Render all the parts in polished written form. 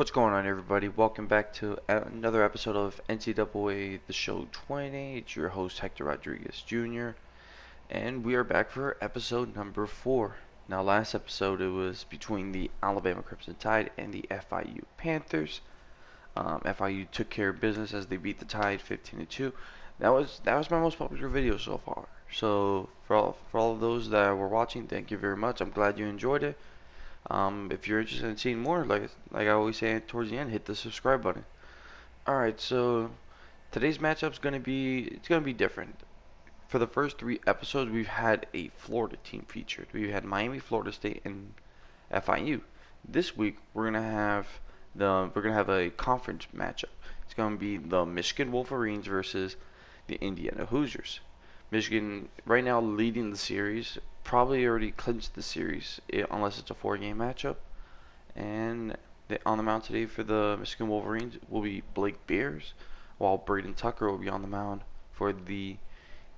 What's going on, everybody? Welcome back to another episode of NCAA The Show 20. It's your host, Hector Rodriguez Jr., and we are back for episode number 4. Now, last episode, it was between the Alabama Crimson Tide and the FIU Panthers. FIU took care of business as they beat the Tide 15-2. That was my most popular video so far. So, for all of those that were watching, thank you very much. I'm glad you enjoyed it. If you're interested in seeing more, like I always say towards the end, hit the subscribe button. Alright, so today's matchup's gonna be different. For the first 3 episodes, we've had a Florida team featured. We've had Miami, Florida State, and FIU. This week we're gonna have a conference matchup. It's gonna be the Michigan Wolverines versus the Indiana Hoosiers. Michigan right now leading the series, probably already clinched the series unless it's a 4-game matchup. And on the mound today for the Michigan Wolverines will be Blake Beers, while Braden Tucker will be on the mound for the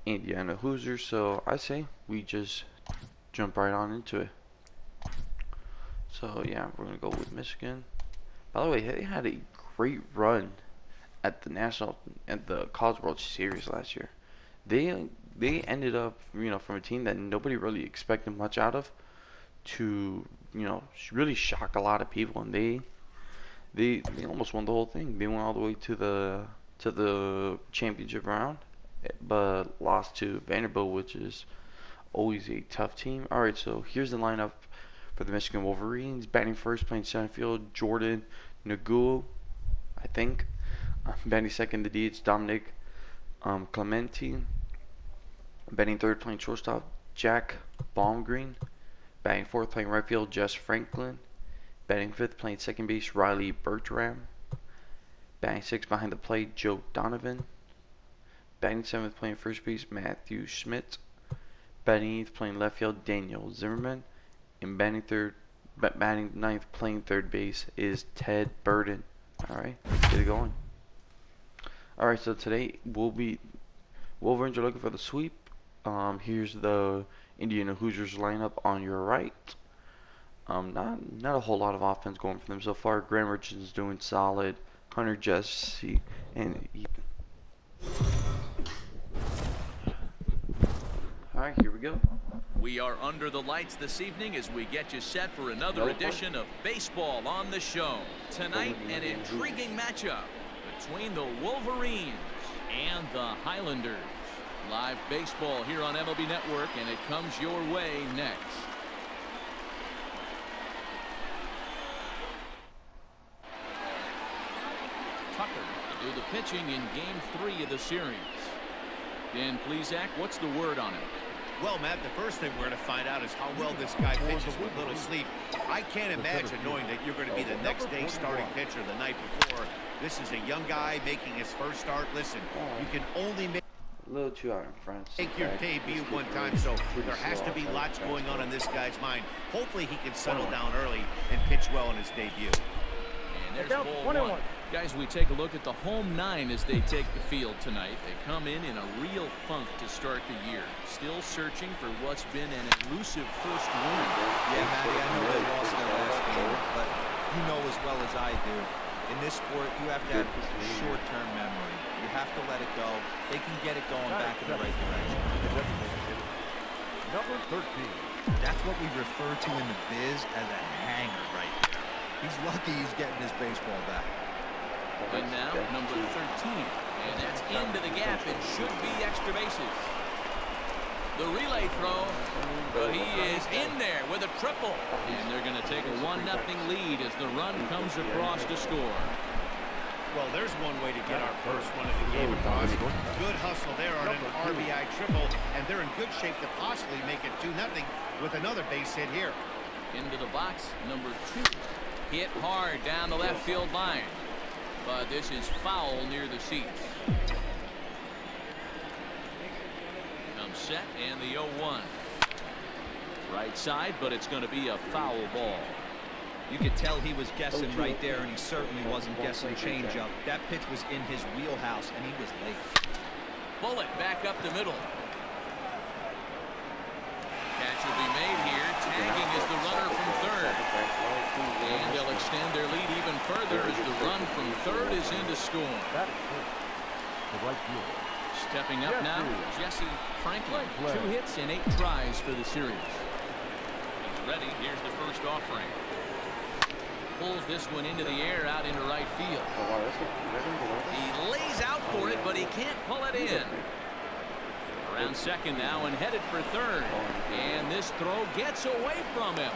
Indiana Hoosiers. So I say we just jump right on into it. So yeah, we're gonna go with Michigan. By the way, they had a great run at the College World Series last year. They ended up, from a team that nobody really expected much out of to, really shock a lot of people, and they almost won the whole thing. They went all the way to the championship round, but lost to Vanderbilt, which is always a tough team. All right, so here's the lineup for the Michigan Wolverines. Batting first, playing center field, Jordan Nagu, I think. Batting second, the D, it's Dominic Clementi. Batting third, playing shortstop, Jack Baumgreen. Batting fourth, playing right field, Jess Franklin. Batting fifth, playing second base, Riley Bertram. Batting sixth, behind the plate, Joe Donovan. Batting seventh, playing first base, Matthew Schmidt. Batting eighth, playing left field, Daniel Zimmerman. And batting ninth, playing third base is Ted Burden. Alright, let's get it going. Alright, so today Wolverines are looking for the sweep. Here's the Indiana Hoosiers lineup on your right. Not a whole lot of offense going for them so far. Graham Richardson's doing solid. Hunter, Jesse, and Ethan. Alright, here we go. We are under the lights this evening as we get you set for another edition of Baseball on the Show. Tonight, an intriguing matchup between the Wolverines and the Highlanders. Live baseball here on MLB Network, and it comes your way next. Tucker to do the pitching in Game 3 of the series. Dan Plesac, what's the word on him? Well, Matt, the first thing we're going to find out is how well this guy pitches with little sleep. I can't imagine knowing that you're going to be the next day starting pitcher the night before. This is a young guy making his first start. Listen, you can only make A little too out in front. your debut one time, so there has to be lots going on in this guy's mind. Hopefully he can settle down early and pitch well in his debut. And there's ball one. Guys, we take a look at the home 9 as they take the field tonight. They come in a real funk to start the year. Still searching for what's been an elusive first win. Yeah, Matty, I know they lost their last game, but you know as well as I do, in this sport, you have to have short-term memory. You have to let it go. They can get it going back in the right direction. Number 13. That's what we refer to in the biz as a hanger right there. He's lucky he's getting his baseball back. And now, number 13. And that's into the gap. It should be extra bases. The relay throw, but he is in there with a triple. And they're going to take a 1-0 lead as the run comes across to score. Well, there's one way to get our first one of the game across. Good hustle there on an RBI triple, and they're in good shape to possibly make it 2-0 with another base hit here. Into the box, number 2. Hit hard down the left field line. But this is foul near the seats. Comes set and the 0-1. Right side, but it's going to be a foul ball. You could tell he was guessing right there, and he certainly wasn't guessing changeup. That pitch was in his wheelhouse, and he was late. Bullet back up the middle. Catch will be made here. Tagging is the runner from third. And they'll extend their lead even further as the run from third is in to score. Stepping up now, Jesse Franklin. 2 hits and 8 tries for the series. He's ready. Here's the first offering. Pulls this one into the air out into right field. He lays out for it, but he can't pull it in. Around second now and headed for third. And this throw gets away from him.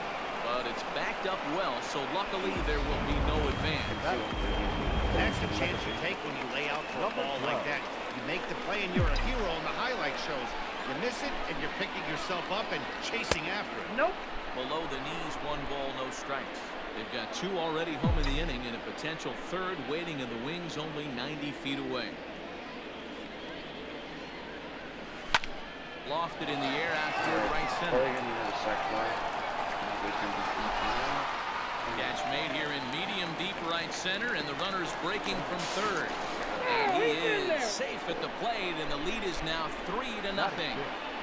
But it's backed up well, so luckily there will be no advance. That's the chance you take when you lay out for a ball like that. You make the play and you're a hero in the highlight shows. You miss it and you're picking yourself up and chasing after it. Nope. Below the knees, 1 ball, no strikes. They've got 2 already home in the inning and a potential third waiting in the wings only 90 feet away. Lofted in the air out toward right center. Catch made here in medium deep right center, and the runner's breaking from third. And he is safe at the plate, and the lead is now 3-0.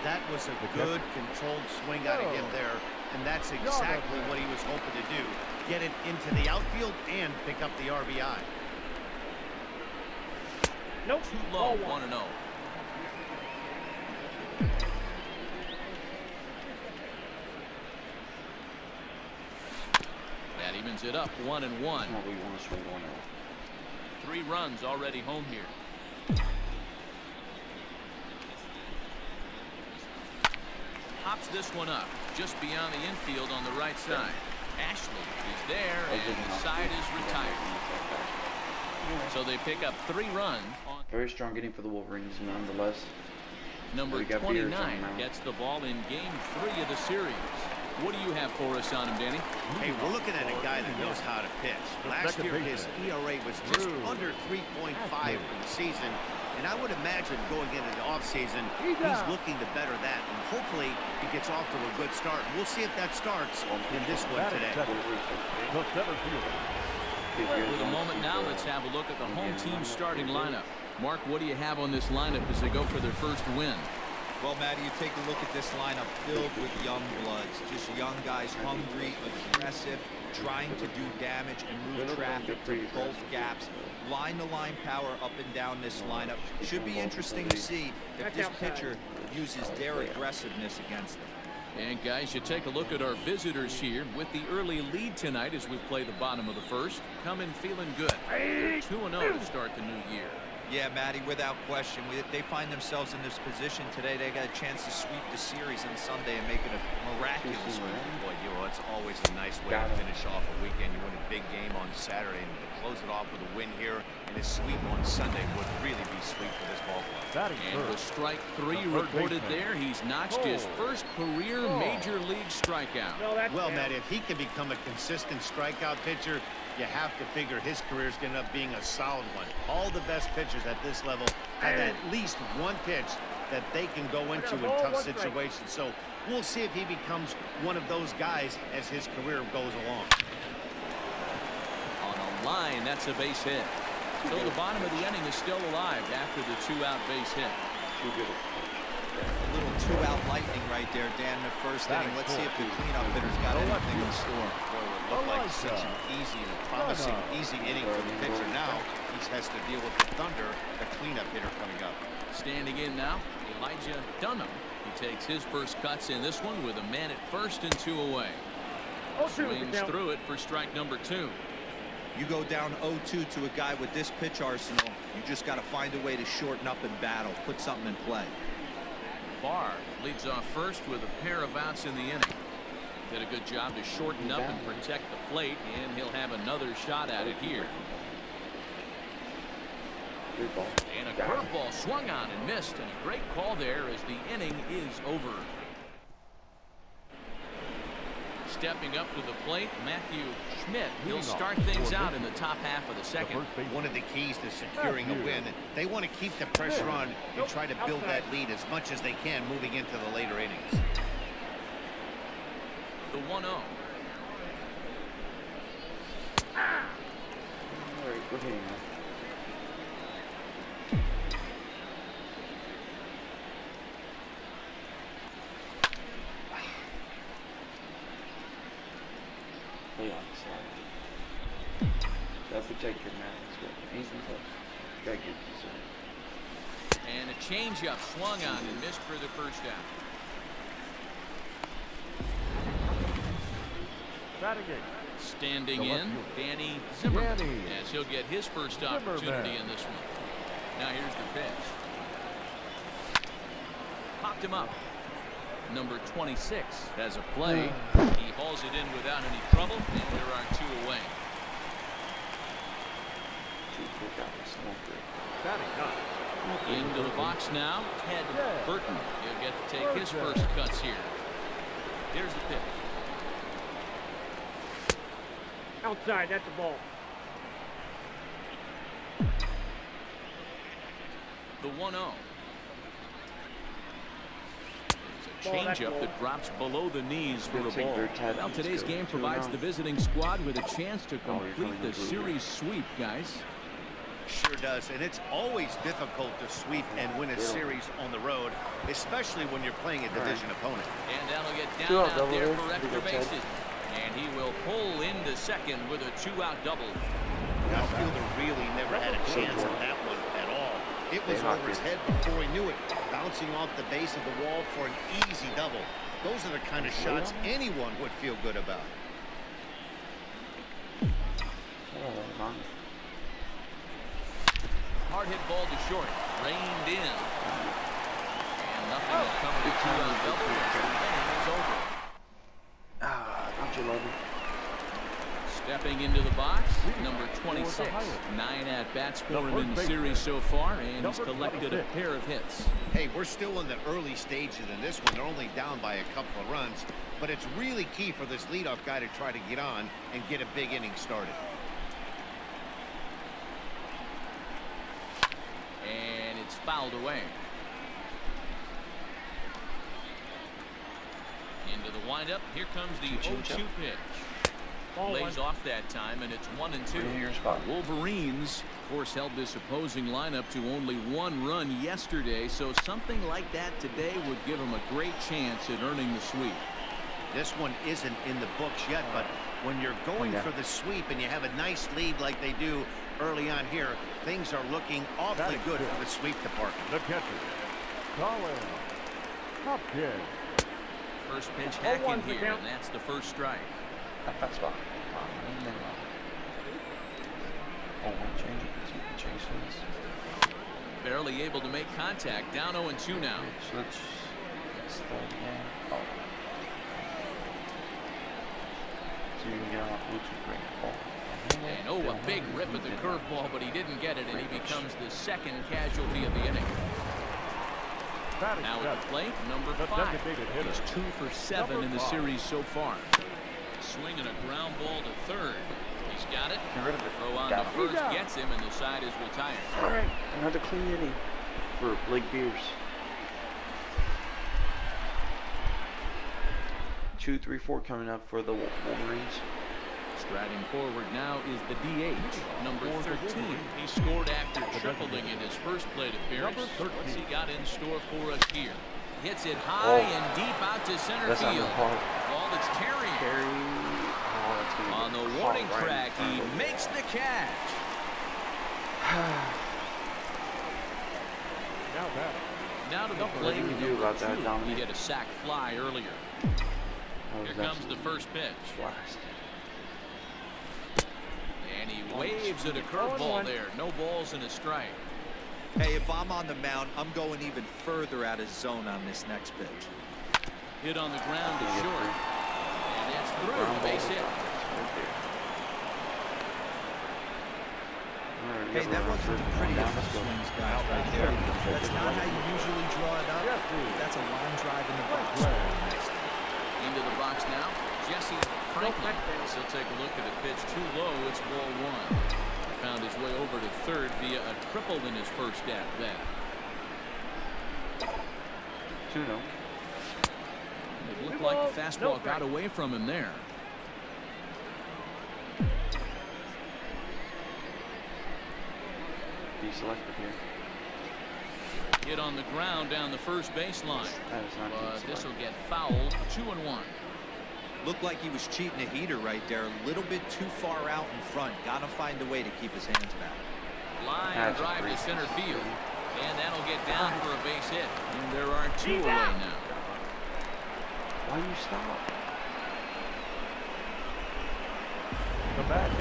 That was a good controlled swing out of him there, and that's exactly what he was hoping to do. Get it into the outfield and pick up the RBI. Nope. Too low, 1-0. That evens it up 1-1. 3 runs already home here. Hops this one up just beyond the infield on the right side. Ashley is there, and the side is retired. So they pick up 3 runs. Very strong getting for the Wolverines, nonetheless. Number 29 gets the ball in game 3 of the series. What do you have for us on him, Danny? Hey, we're looking at a guy that knows how to pitch. Last year, his ERA was just under 3.5 for the season. And I would imagine going into the offseason, he's looking to better that. And hopefully, he gets off to a good start. We'll see if that starts in this one today. With a moment now, let's have a look at the home team starting lineup. Mark, what do you have on this lineup as they go for their first win? Well, Matty, you take a look at this lineup filled with young bloods. Just young guys, hungry, aggressive, trying to do damage and move traffic to both gaps. Line-to-line power up and down this lineup. Should be interesting to see if this pitcher uses their aggressiveness against them. And guys, you take a look at our visitors here with the early lead tonight as we play the bottom of the first. Coming feeling good. They're 2-0 to start the new year. Yeah, Matty, without question. They find themselves in this position today. They got a chance to sweep the series on Sunday and make it a miraculous win. Boy, you know, it's always a nice way to finish off a weekend. You win a big game on Saturday and to close it off with a win here and a sweep on Sunday would really be sweet for this ball club. And with strike 3 reported there, he's notched his first career major league strikeout. Well, Matt, if he can become a consistent strikeout pitcher, you have to figure his career is going to end up being a solid one. All the best pitchers at this level have at least one pitch that they can go into in tough situations. So we'll see if he becomes one of those guys as his career goes along. On a line, that's a base hit. So the bottom of the inning is still alive after the 2-out base hit. A little 2-out lightning right there, Dan, in the first inning. Let's see if the cleanup hitter's got anything in store. Looked like such an easy and promising easy inning for the pitcher. Now he has to deal with the Thunder, the cleanup hitter coming up. Standing in now, Elijah Dunham. He takes his first cuts in this one with a man at first and 2 away. Swings through it for strike number 2. You go down 0-2 to a guy with this pitch arsenal, you just got to find a way to shorten up and battle, put something in play. Barr leads off first with a pair of outs in the inning. Did a good job to shorten up and protect the plate, and he'll have another shot at it here. And a curveball swung on and missed, and a great call there as the inning is over. Stepping up to the plate, Matthew Schmidt. He'll start things out in the top half of the second. One of the keys to securing a win, they want to keep the pressure on and try to build that lead as much as they can moving into the later innings. The 1-0. Gotta protect your man. That's good. Anything close. Gotta get this in. And a changeup swung on and missed for the first down. Standing in, Danny Zimmerman, as he'll get his first opportunity in this one. Now here's the pitch. Popped him up. Number 26 has a play. He hauls it in without any trouble, and there are 2 away. Into the box now, Ted Burton. He'll get to take his first cuts here. Here's the pitch. Outside, that's the ball. The 1-0. Changeup that drops below the knees for a ball. Well, today's game provides the visiting squad with a chance to complete the series sweep, guys. Sure does, and it's always difficult to sweep and win a series on the road, especially when you're playing a division opponent. And that'll get down out there for extra bases. And he will pull into second with a 2-out double. Outfielder really never had a chance on that one at all. It was over his head before he knew it, bouncing off the base of the wall for an easy double. Those are the kind of shots anyone would feel good about. Hard hit ball to short, reined in. And nothing will come to 2-out double. The inning is over. Don't you love it? Stepping into the box, number 26. 9 at-bats for him in the series so far, and he's collected a pair of hits. Hey, we're still in the early stages in this one. They're only down by a couple of runs, but it's really key for this leadoff guy to try to get on and get a big inning started. And it's fouled away. Into the windup. Here comes the 0-2 pitch. Lays off that time, and it's 1-2. Wolverines, of course, held this opposing lineup to only 1 run yesterday, so something like that today would give them a great chance at earning the sweep. This one isn't in the books yet, but when you're going for the sweep and you have a nice lead like they do early on here, things are looking awfully good for the sweep department. The catcher, Colin Hopkins. First pitch hacking here, and that's the first strike. That's fine. Change this. Barely able to make contact. Down 0-2 now. Let's start again. Oh. So you can get on Bluetooth break the ball. And a big rip at the curveball, but he didn't get it, and he becomes the second casualty of the inning. Now at the plate, number 5. He's 2 for 7 in the series so far. Swinging a ground ball to third. He's got it. Get rid of it. Throw on to first gets him, and the side is retired. All right, another clean inning for Blake Beers. 2, 3, 4 coming up for the Wolverines. Striding forward now is the DH, number 13. He scored after tripling in his first plate appearance. What's he got in store for us here? Hits it high and deep out to center field. Ball that's carrying. On the warning track, he makes the catch. Now to the plate. What do you do about that, Dominic? He hit a sac fly earlier. Here comes the first pitch. And he waves at a curveball there. No balls and a strike. Hey, if I'm on the mound, I'm going even further out of zone on this next pitch. Hit on the ground to short. And that's through. Base hit. Hey, that was the prettiest swings, guys, right there. That's not how you usually draw it up. That's a line drive in the box. Into the box now, Jesse Franklin. He'll take a look at the pitch too low. It's ball 1. He found his way over to third via a triple in his first at bat. 2-0. It looked like the fastball got away from him there. Be selected here. Hit on the ground down the first baseline. But this will get fouled. 2-1. Looked like he was cheating a heater right there. A little bit too far out in front. Got to find a way to keep his hands back. Line drive to center field. And that'll get down for a base hit. And there are 2 away now. Why you stop? The bat,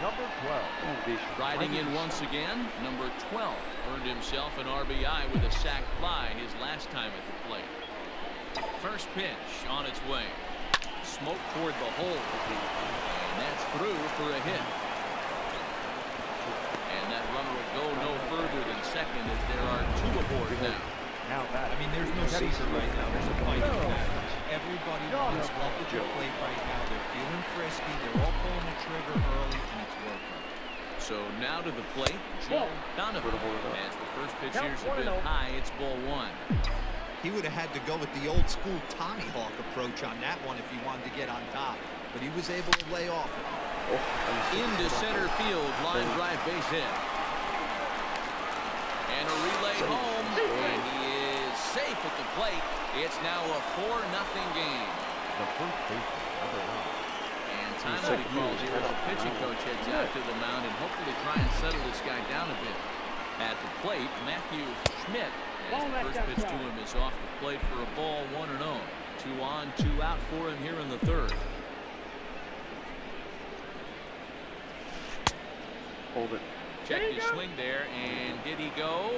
number 12. Riding in once again, number 12 earned himself an RBI with a sac fly his last time at the plate. First pitch on its way. Smoke toward the hole. And that's through for a hit. And that runner will go no further than second as there are 2 aboard now. I mean, there's no season right now. There's a fight in the back. Everybody wants up at the plate right now. They're feeling frisky. They're all pulling the trigger early, and it's working. So now to the plate, Joe Donovan. As the first pitch here's a bit high, it's ball 1. He would have had to go with the old school Tommy Hawk approach on that one if he wanted to get on top, but he was able to lay off it. Into center field, line drive base hit. And a relay home, and he is safe at the plate. It's now a 4-0 game. The first baseman, number 9. And time will be called here as the pitching coach heads out to the mound and hopefully try and settle this guy down a bit. At the plate, Matthew Schmidt, as the first pitch to him is off the plate for a ball 1-0. 2 on, 2 out for him here in the third. Hold it. Check his swing there, and did he go?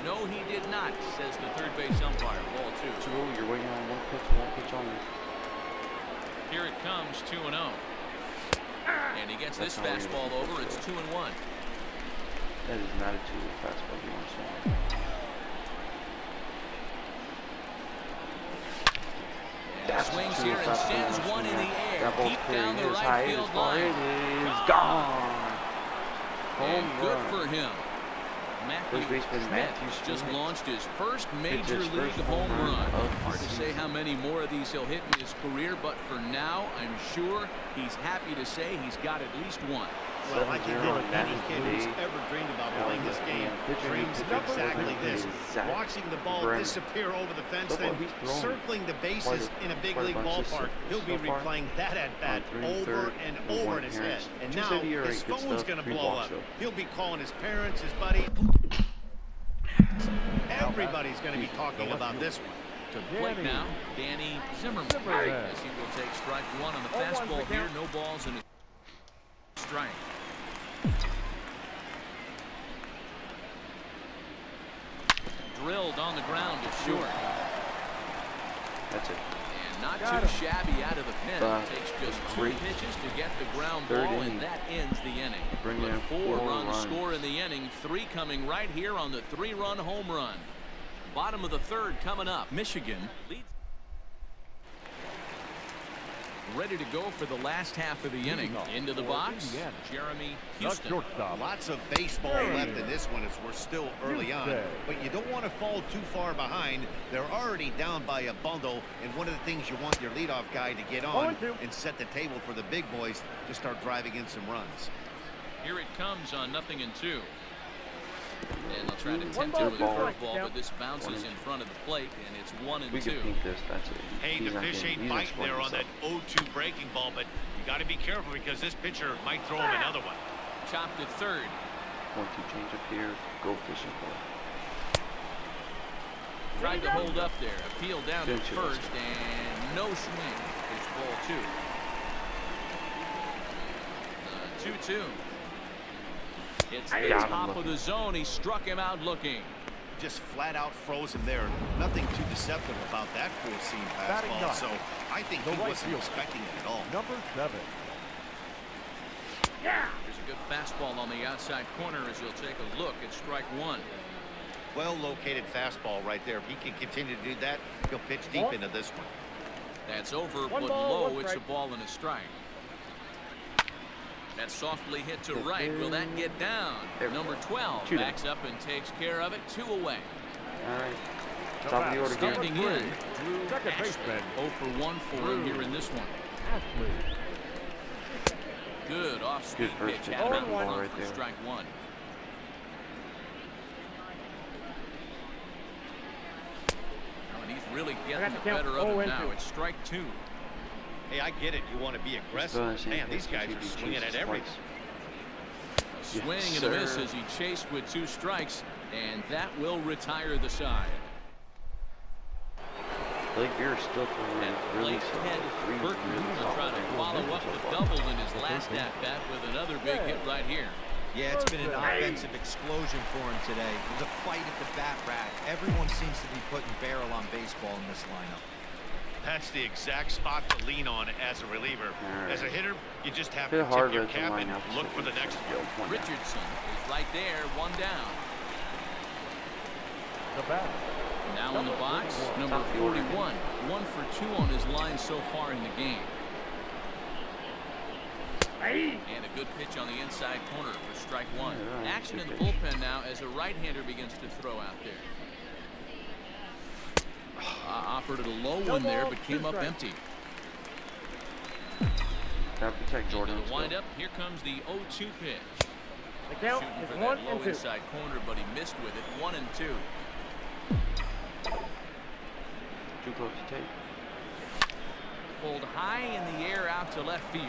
No, he did not, says the third base umpire. Ball 2. You're waiting on one pitch only. Here it comes, 2-0. And he gets this fastball over. It's 2-1. That is not a 2 fastball you want to swing. And swings here and sends one in the air. Deep down the right field line. It is gone. And good for him. Matthew Schmidt just launched his first major league home run. Hard to say how many more of these he'll hit in his career, but for now, I'm sure he's happy to say he's got at least one. Well, I can tell any kid who's ever dreamed about playing this game dreams of exactly this. Watching the ball disappear over the fence, then circling the bases in a big league ballpark. He'll be replaying that at-bat over and over in his head. And now his phone's going to blow up. He'll be calling his parents, his buddy. Everybody's going to be talking about this one. To plate now, Danny Zimmerman, as he will take strike 1 on the fastball here. No balls and a strike. Drilled on the ground to short. That's it. And not too shabby out of the pen. Takes just 2 pitches to get the ground ball, and that ends the inning. Bring in 4 runs score in the inning. 3 coming right here on the 3-run home run. Bottom of the third coming up. Michigan leads. Ready to go for the last half of the inning. Into the box, Jeremy Houston. Lots of baseball left in this one as we're still early on. But you don't want to fall too far behind. They're already down by a bundle. And one of the things you want your leadoff guy to get on and set the table for the big boys to start driving in some runs. Here it comes on 0-2. And they'll try to tempt it with a curveball, but this bounces in front of the plate, and it's 1-2. We can beat this. That's it. Hey, the fish ain't biting there on that 0-2 breaking ball, but you got to be careful because this pitcher might throw him another one. Chopped to third. 1-2 change up here. Go fishing for it. Tried to hold up there. Appeal down to first, and no swing. It's ball 2. 2-2. It's the top of the zone. He struck him out looking. Just flat out froze him there. Nothing too deceptive about that full-seam fastball. So I think he wasn't expecting it at all. Number 7. There's a good fastball on the outside corner as you'll take a look at strike 1. Well-located fastball right there. If he can continue to do that, he'll pitch deep into this one. That's over, but low. It's a ball and a strike. That's softly hit to right. Will that get down? Number 12 backs up and takes care of it. 2 away. All right. Top of the order. Standing in. Second baseman. 0 for 1 for him here in this one. Ashley. Good off-speed pitch. Had him out in front for strike 1. Oh, and he's really getting the better of him now. It's strike 2. Hey, I get it. You want to be aggressive. Man, these guys are swinging at everything. Swing and a miss as he chased with 2 strikes, and that will retire the side. Blake Beer still throwing really solid. Burton will try to follow up the double in his last at-bat with another big hit right here. Yeah, it's been an offensive explosion for him today. It was a fight at the bat rack. Everyone seems to be putting barrel on baseball in this lineup. That's the exact spot to lean on as a reliever. As a hitter, you just have to hard tip your at the cap and lineup, look for the next one. Richardson is right there, 1 down. The batter. Now in the box, number 41. 1 for 2 on his line so far in the game. And a good pitch on the inside corner for strike 1. Action in the bullpen now as a right-hander begins to throw out there. Offered it a low one there, but came up empty. Gotta protect Jordan. The windup. Here comes the 0-2 pitch. The count Shooting is for 1 that low and 2. inside corner, but he missed with it. 1 and 2. Too close to take. Pulled high in the air out to left field.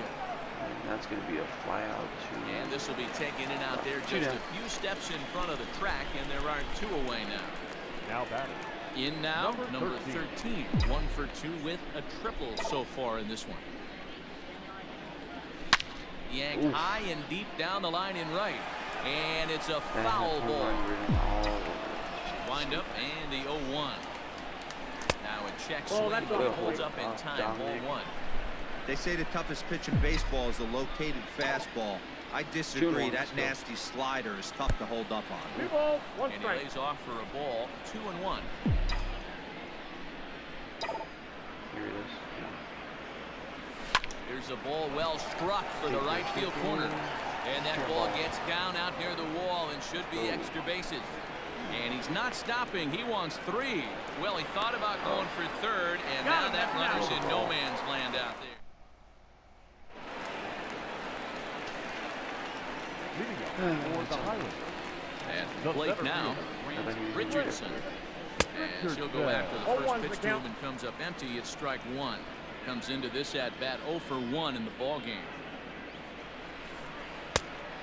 And that's going to be a fly out too. And this will be taken in out there just a few steps in front of the track, and there are 2 away now. Now batting. In now, number 13. 1 for 2 with a triple so far in this one. Yanked high and deep down the line in right. And it's a foul ball. Wind up and the 0-1. Now a check swing, but it holds up in time. Ball 1. They say the toughest pitch in baseball is the located fastball. I disagree. That nasty slider is tough to hold up on. 2 balls, 1 And strike. he lays off for a ball. 2-1. Here it is. There's a ball well struck for the right field corner. And that ball gets down out near the wall and should be extra bases. And he's not stopping. He wants 3. Well, he thought about going for 3rd, and now that runner's in no man's land out there. For the Highlanders. At the plate now, Richardson. And she'll go after the first pitch to him and comes up empty. It's strike 1. Comes into this at-bat 0 for 1 in the ball game.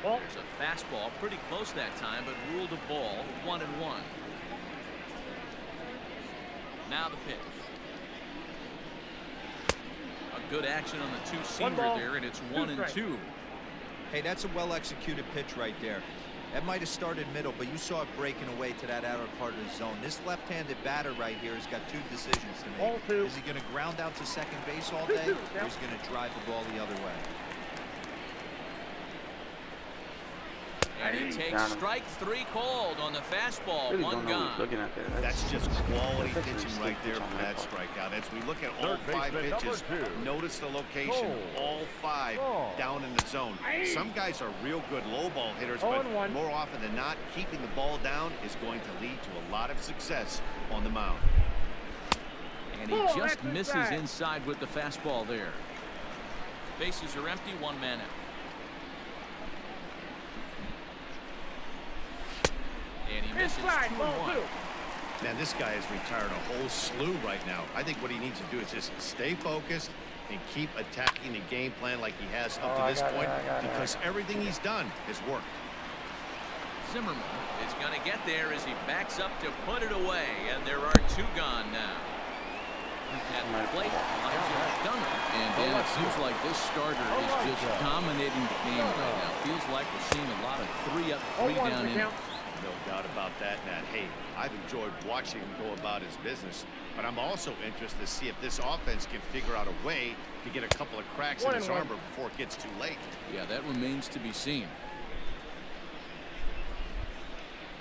There's a fastball pretty close that time, but ruled a ball. 1-1. Now the pitch. A good action on the 2-seamer there, and it's 1-2. Hey, that's a well-executed pitch right there. That might have started middle, but you saw it breaking away to that outer part of the zone. This left-handed batter right here has got 2 decisions to make. Is he going to ground out to second base all day, or is he going to drive the ball the other way? And he takes strike 3 called on the fastball. Really 1 gone. looking at that. That's just quality pitching right there from that strikeout. As we look at all 5 pitches, notice the location. All 5 down in the zone. Some guys are real good low ball hitters, but more often than not, keeping the ball down is going to lead to a lot of success on the mound. And he just misses inside with the fastball there. Bases are empty, 1 man out. And he misses 2-1. Man, this guy has retired a whole slew right now. I think what he needs to do is just stay focused and keep attacking the game plan like he has up to this point, because everything he's done has worked. Zimmerman is going to get there as he backs up to put it away, and there are 2 gone now. At the plate, and Dan, it seems like this starter is just dominating the game right now. Feels like we're seeing a lot of 3-up, 3-down innings. No doubt about that, Matt. Hey, I've enjoyed watching him go about his business, but I'm also interested to see if this offense can figure out a way to get a couple of cracks in his armor before it gets too late. Yeah, that remains to be seen.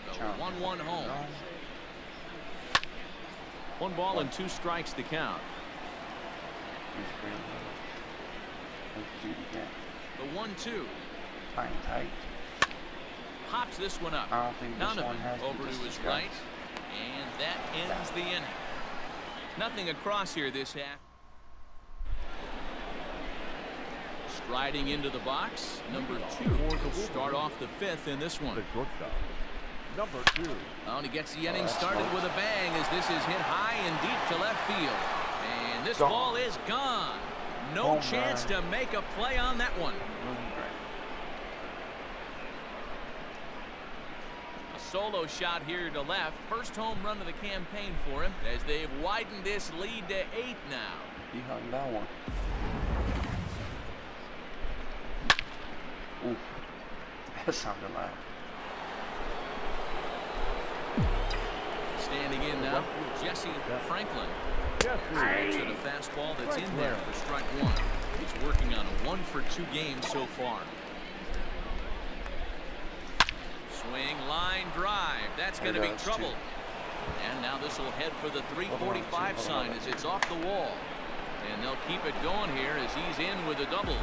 The 1-1 home. 1 ball and 2 strikes to count. The 1-2. Fine, tight. Pops this one up. Donovan over to his right, and that ends the inning. Nothing across here this half. Striding into the box, number 2 will start off the 5th in this one. The shortstop. Number 2. Oh, and he gets the inning started with a bang as this is hit high and deep to left field. And this ball is gone. No chance to make a play on that one. A solo shot here to left. First home run of the campaign for him as they've widened this lead to 8 now. He hung that one. Oof. That sounded loud. Standing in now, Jesse Franklin. To the fastball that's in there for strike 1. He's working on a 1-for-2 game so far. Swing, line drive. That's going to be trouble. And now this will head for the 345 sign as it's off the wall. And they'll keep it going here as he's in with a double.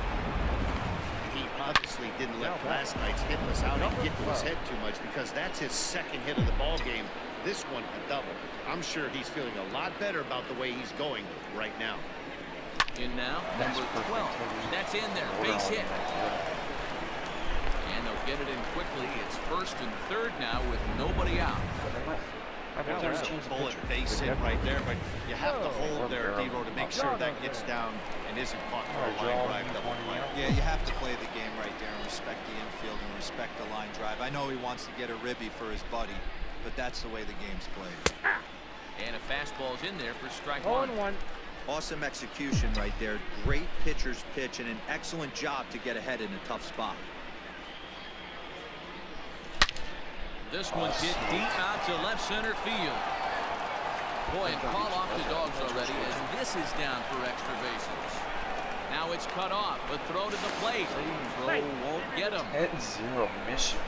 He obviously didn't let last night's hitless outing get to his head too much because that's his second hit of the ball game. This one a double. I'm sure he's feeling a lot better about the way he's going right now. In now, number 12. That's in there. Base hit. And they'll get it in quickly. It's first and third now with nobody out. There's a bullet base hit right there, but you have to hold there, D-Row, to make sure that gets down and isn't caught for a line drive double play. Yeah, you have to play the game right there and respect the infield and respect the line drive. I know he wants to get a ribby for his buddy, but that's the way the game's played. And a fastball's in there for strike 1. Awesome execution right there. Great pitcher's pitch and an excellent job to get ahead in a tough spot. This one's hit deep out to left center field. Boy, and call off the Dogs already as this is down for extra bases. Now it's cut off, but throw to the plate. Throw won't get him. 10-0 Michigan.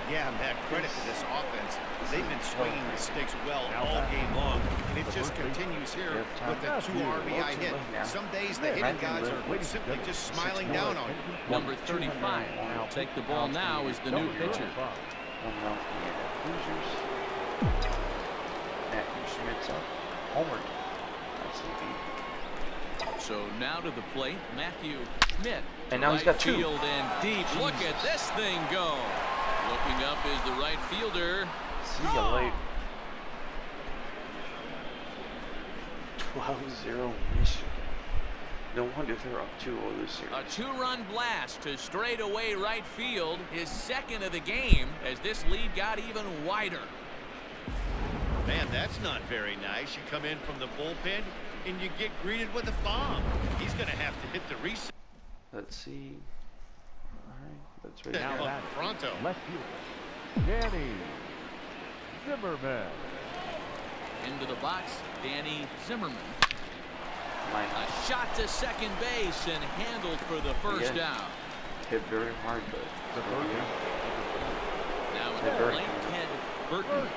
Yeah, Matt, credit to this offense. They've been swinging the sticks well all game long, and it just continues here with the 2 RBI hit. Some days the hitting guys are simply just smiling down on you. Number 35 will take the ball now as the new pitcher. Hoosiers. Matthew Schmidt's up. Homered. That's the lead. So now to the plate, Matthew Schmidt. And now he's got 2. Field and deep. Look at this thing go. Looking up is the right fielder. See you later. 12-0 Michigan. No wonder they're up 2-0 this year. A 2-run blast to straightaway right field. His second of the game as this lead got even wider. Man, that's not very nice. You come in from the bullpen and you get greeted with a bomb. He's going to have to hit the reset. Let's see. All right, that's ready. Now Now Pronto. left fielder Danny Zimmerman. Into the box, Danny Zimmerman. Line. A shot to second base and handled for the first down. Hit very hard, but Now it's Blankhead Burton.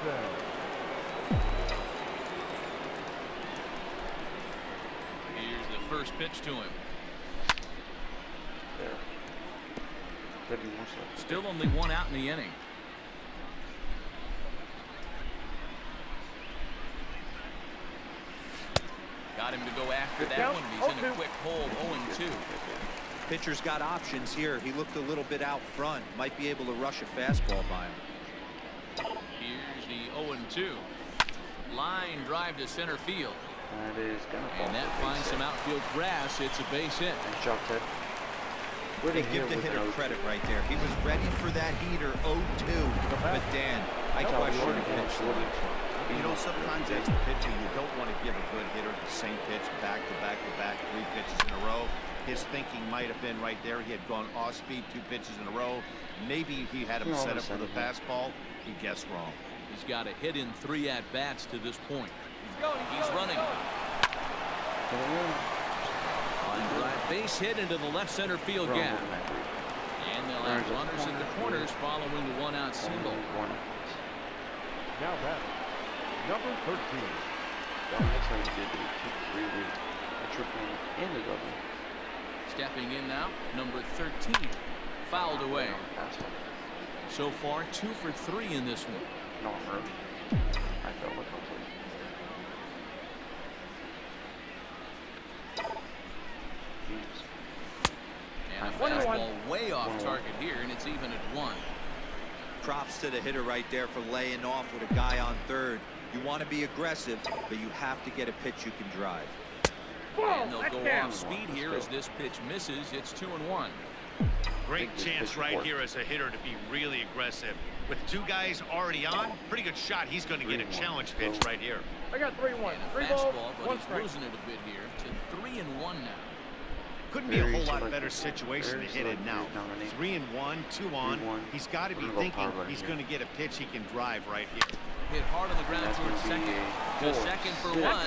Here's the first pitch to him. there. Could be more so. Still only 1 out in the inning. Got him to go after that one. He's in a quick hold, 0-2. Pitcher's got options here. He looked a little bit out front. Might be able to rush a fastball by him. Here's the 0-2. Line drive to center field. That is gonna fall. And that finds some outfield grass. It's a base hit. Nice job, Ted. They give the hitter credit right there. He was ready for that heater 0-2. But Dan, I question the pitch. You know, sometimes as a pitcher, you don't want to give a good hitter the same pitch back to back to back, 3 pitches in a row. His thinking might have been right there. He had gone off speed 2 pitches in a row. Maybe he had him set up for the fastball. He guessed wrong. He's got a hit in 3 at-bats to this point. He's running. Line drive, base hit into the left center field gap. And they'll have runners in the corners following the 1-out single. Now back, number 13. That's how he did it. He took 3 weeks. A triple and a double. Stepping in now, number 13. Fouled away. So far, 2 for 3 in this one. No, I'm early. I felt like I was late. And a fastball way off target here, and it's even at 1. Props to the hitter right there for laying off with a guy on third. You want to be aggressive, but you have to get a pitch you can drive. And they'll go off speed here as this pitch misses. It's 2-1. Great chance right here as a hitter to be really aggressive. With two guys already on, pretty good shot. He's going to get a challenge pitch right here. I got 3-1. And a 3 fastball, balls, but 1 he's strike. losing it a bit here to 3-1 now. Couldn't be a whole lot better situation to hit it now. 3-1, 2 on. He's got to be thinking he's going to get a pitch he can drive right here. Hit hard on the ground towards second. To second for 1. On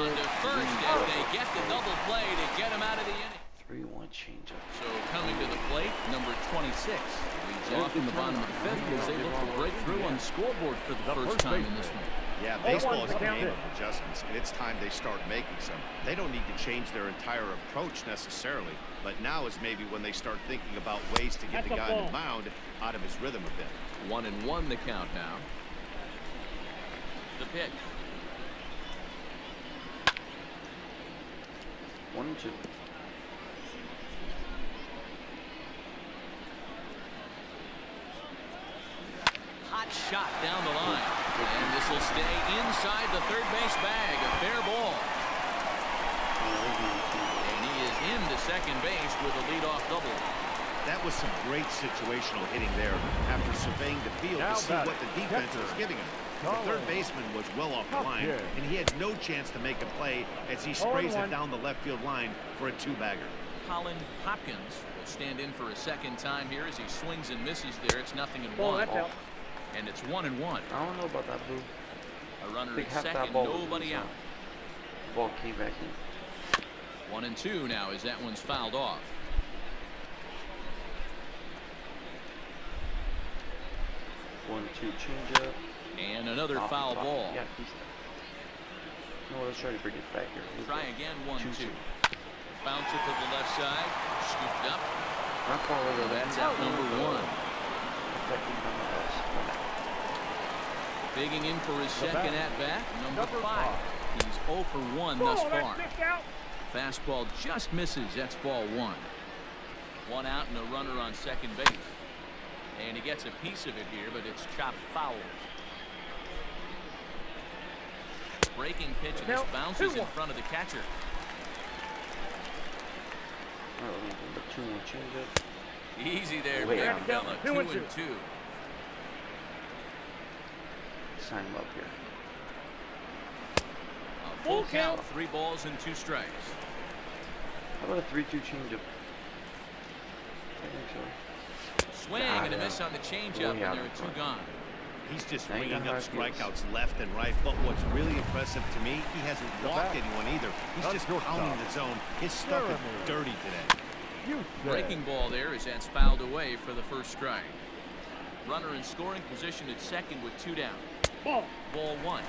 to first, and they get the double play to get him out of the inning. 3-1 changeup. So coming to the plate, number 26 leads off in the bottom of the 5th as they look to break through on the scoreboard for the first time in this one. Yeah, baseball is a game of adjustments, and it's time they start making some. They don't need to change their entire approach necessarily, but now is maybe when they start thinking about ways to get the guy on the mound out of his rhythm a bit. 1-1 the count now. The pitch. 1-2. Hot shot down the line. And this will stay inside the third base bag. A fair ball. And he is into second base with a leadoff double. That was some great situational hitting there after surveying the field to see what the defense was giving him. The third baseman was well off the line, and he had no chance to make a play as he sprays it down the left field line for a 2-bagger. Colin Hopkins will stand in for a second time here as he swings and misses there. It's 0-1. And it's 1-1. I don't know about that, Blue. A runner Big at half that second, ball nobody out. The ball came back in. 1-2 now as that one's fouled off. One-two changeup. And another foul ball. Yeah, no, let's try to bring it back here. Try again, 1-2. Bounce it to the left side. Scooped up. That's out number 1. Digging in for his second at-bat, number 5. He's 0 for 1 thus far. Fastball just misses. That's ball 1. 1 out and a runner on second base. And he gets a piece of it here, but it's chopped foul. Breaking pitch, and this bounces in front of the catcher. Number 2-1 changeup. Easy there, Big fella. 2-2. Sign him up here. A full count, 3 balls and 2 strikes. How about a 3-2 changeup? I think so. Swing and a miss on the changeup, and there are 2 gone. He's just ringing up strikeouts left and right, but what's really impressive to me, he hasn't walked anyone either. He's just pounding the zone. His stuff is dirty today. Breaking ball there as that's fouled away for the first strike. Runner in scoring position at second with 2 down. Ball 1.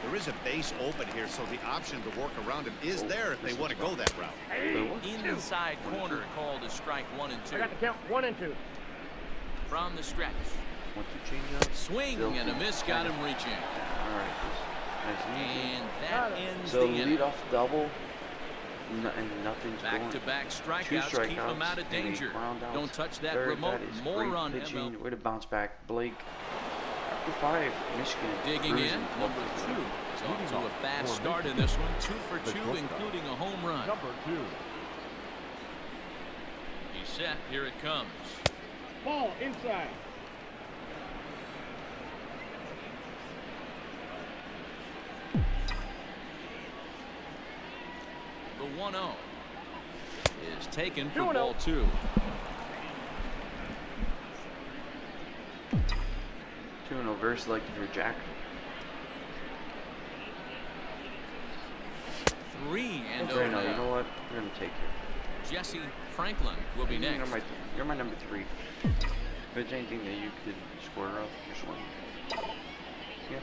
There is a base open here, so the option to work around him is there if they want to go that route. Inside corner called a strike 1 and 2. I got the count 1 and 2. From the stretch. 1-2 changeup. Swing and a miss got him reaching. All right. Nice. And that ends so the inning. lead off double. And nothing's Back-to-back strikeouts keep him out of danger. Don't touch that remote. More on MLB. Way to bounce back. Blake. After 5, Michigan. Digging in, number 2. He's off to a fast start in this one. 2 for 2, including a home run. Number 2. He's set. Here it comes. Ball inside. The 1-0 is taken for ball 2. 2-0 very selected for Jack. 3 and Okay, 0 no, you now. know what? We're gonna take you. Jesse Franklin will be next. You're my number 3. If there's anything that you could square up, just one. Yeah.